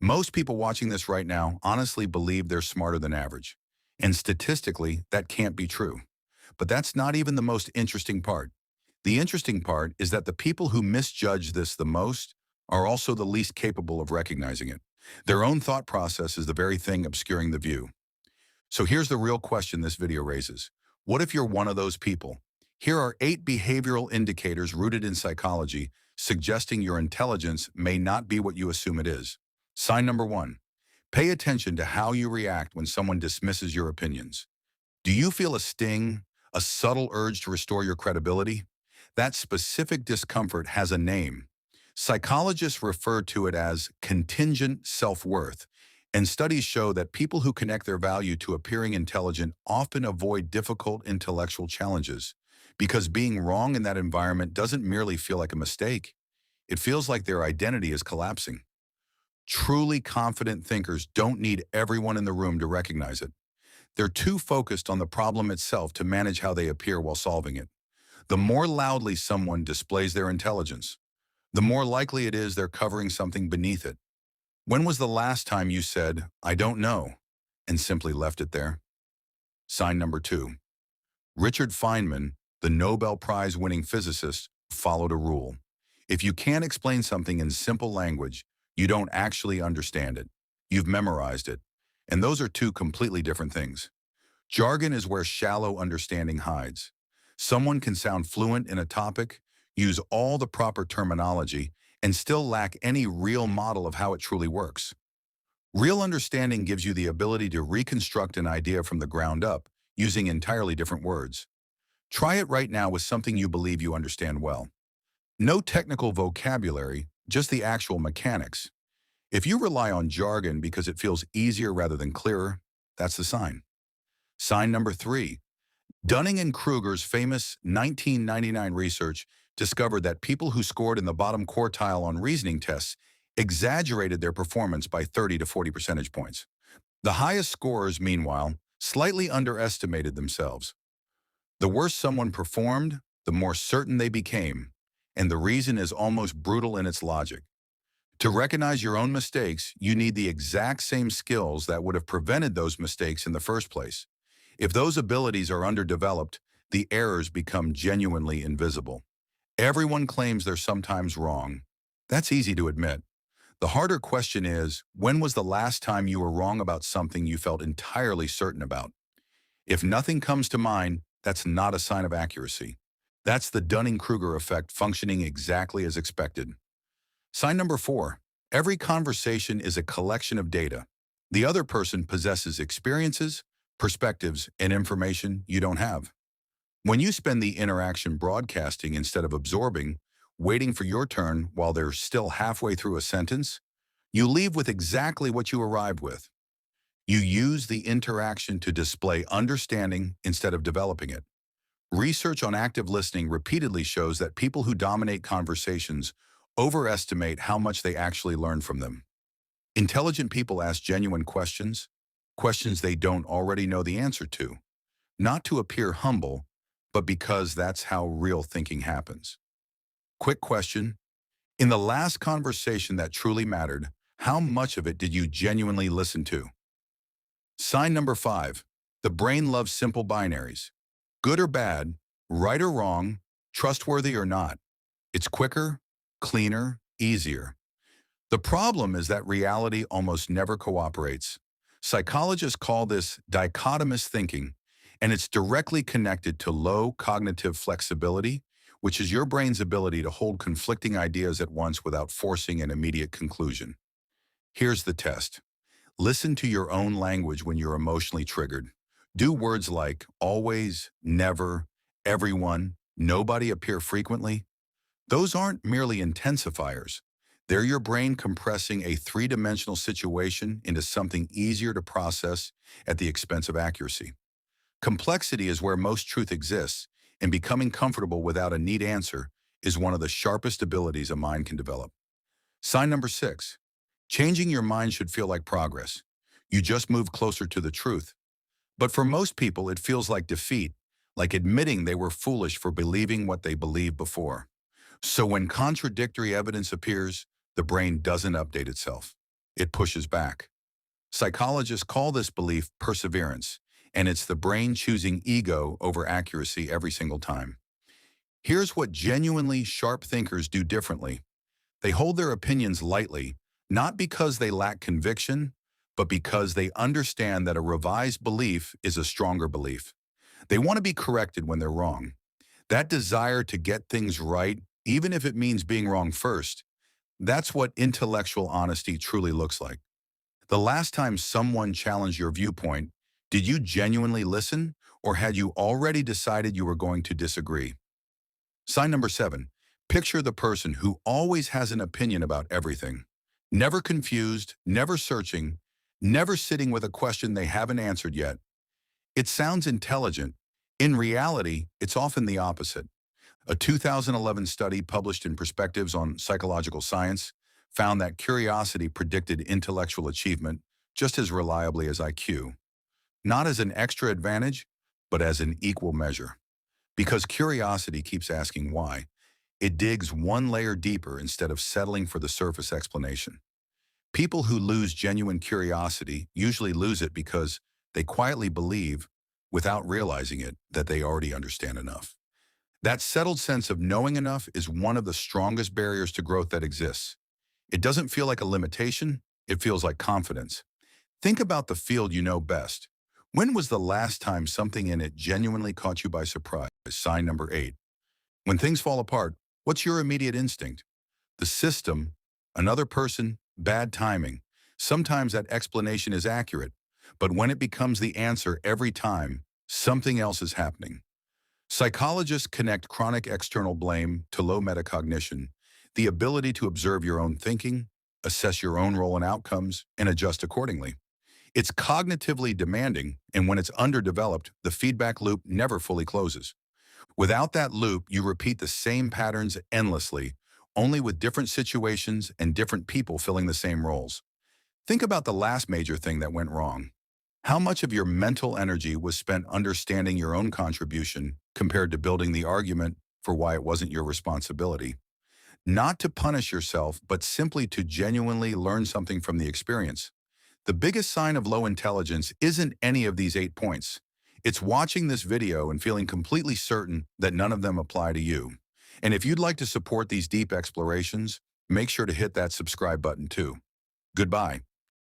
Most people watching this right now honestly believe they're smarter than average. And statistically, that can't be true. But that's not even the most interesting part. The interesting part is that the people who misjudge this the most are also the least capable of recognizing it. Their own thought process is the very thing obscuring the view. So here's the real question this video raises. What if you're one of those people? Here are 8 behavioral indicators rooted in psychology suggesting your intelligence may not be what you assume it is. Sign number 1. Pay attention to how you react when someone dismisses your opinions. Do you feel a sting, a subtle urge to restore your credibility? That specific discomfort has a name. Psychologists refer to it as contingent self-worth, and studies show that people who connect their value to appearing intelligent often avoid difficult intellectual challenges, because being wrong in that environment doesn't merely feel like a mistake. It feels like their identity is collapsing. Truly confident thinkers don't need everyone in the room to recognize it. They're too focused on the problem itself to manage how they appear while solving it. The more loudly someone displays their intelligence, the more likely it is they're covering something beneath it. When was the last time you said, "I don't know," and simply left it there? Sign number 2. Richard Feynman, the Nobel Prize-winning physicist, followed a rule. If you can't explain something in simple language, you don't actually understand it. You've memorized it. And those are two completely different things. Jargon is where shallow understanding hides. Someone can sound fluent in a topic, use all the proper terminology, and still lack any real model of how it truly works. Real understanding gives you the ability to reconstruct an idea from the ground up using entirely different words. Try it right now with something you believe you understand well. No technical vocabulary, just the actual mechanics. If you rely on jargon because it feels easier rather than clearer, that's the sign. Sign number 3. Dunning-Kruger's famous 1999 research discovered that people who scored in the bottom quartile on reasoning tests exaggerated their performance by 30 to 40 percentage points. The highest scorers, meanwhile, slightly underestimated themselves. The worse someone performed, the more certain they became, and the reason is almost brutal in its logic. To recognize your own mistakes, you need the exact same skills that would have prevented those mistakes in the first place. If those abilities are underdeveloped, the errors become genuinely invisible. Everyone claims they're sometimes wrong. That's easy to admit. The harder question is, when was the last time you were wrong about something you felt entirely certain about? If nothing comes to mind, that's not a sign of accuracy. That's the Dunning-Kruger effect functioning exactly as expected. Sign number 4. Every conversation is a collection of data. The other person possesses experiences, perspectives, and information you don't have. When you spend the interaction broadcasting instead of absorbing, waiting for your turn while they're still halfway through a sentence, you leave with exactly what you arrived with. You use the interaction to display understanding instead of developing it. Research on active listening repeatedly shows that people who dominate conversations overestimate how much they actually learn from them. Intelligent people ask genuine questions, questions they don't already know the answer to, not to appear humble, but because that's how real thinking happens. Quick question. In the last conversation that truly mattered, how much of it did you genuinely listen to? Sign number 5. The brain loves simple binaries. Good or bad, right or wrong, trustworthy or not. It's quicker, cleaner, easier. The problem is that reality almost never cooperates. Psychologists call this dichotomous thinking, and it's directly connected to low cognitive flexibility, which is your brain's ability to hold conflicting ideas at once without forcing an immediate conclusion. Here's the test. Listen to your own language when you're emotionally triggered. Do words like always, never, everyone, nobody appear frequently. Those aren't merely intensifiers. They're your brain compressing a three-dimensional situation into something easier to process at the expense of accuracy. Complexity is where most truth exists, and becoming comfortable without a neat answer is one of the sharpest abilities a mind can develop. Sign number 6. Changing your mind should feel like progress. You just move closer to the truth. But for most people, it feels like defeat, like admitting they were foolish for believing what they believed before. So when contradictory evidence appears, the brain doesn't update itself. it pushes back. Psychologists call this belief perseverance, and it's the brain choosing ego over accuracy every single time. Here's what genuinely sharp thinkers do differently. They hold their opinions lightly, not because they lack conviction, but because they understand that a revised belief is a stronger belief. They want to be corrected when they're wrong. That desire to get things right, even if it means being wrong first, that's what intellectual honesty truly looks like. The last time someone challenged your viewpoint, did you genuinely listen, or had you already decided you were going to disagree? Sign number 7. Picture the person who always has an opinion about everything. Never confused, never searching, never sitting with a question they haven't answered yet. It sounds intelligent. In reality, it's often the opposite. A 2011 study published in Perspectives on Psychological Science found that curiosity predicted intellectual achievement just as reliably as IQ, not as an extra advantage, but as an equal measure. Because curiosity keeps asking why, it digs one layer deeper instead of settling for the surface explanation. People who lose genuine curiosity usually lose it because they quietly believe, without realizing it, that they already understand enough. That settled sense of knowing enough is one of the strongest barriers to growth that exists. It doesn't feel like a limitation, it feels like confidence. Think about the field you know best. When was the last time something in it genuinely caught you by surprise? Sign number 8. When things fall apart, what's your immediate instinct? The system, another person, bad timing. Sometimes that explanation is accurate, but when it becomes the answer every time, something else is happening. Psychologists connect chronic external blame to low metacognition, the ability to observe your own thinking, assess your own role and outcomes, and adjust accordingly. It's cognitively demanding, and when it's underdeveloped, the feedback loop never fully closes. Without that loop, you repeat the same patterns endlessly, only with different situations and different people filling the same roles. Think about the last major thing that went wrong. How much of your mental energy was spent understanding your own contribution compared to building the argument for why it wasn't your responsibility? Not to punish yourself, but simply to genuinely learn something from the experience. The biggest sign of low intelligence isn't any of these 8 points. It's watching this video and feeling completely certain that none of them apply to you. And if you'd like to support these deep explorations, make sure to hit that subscribe button too. Goodbye.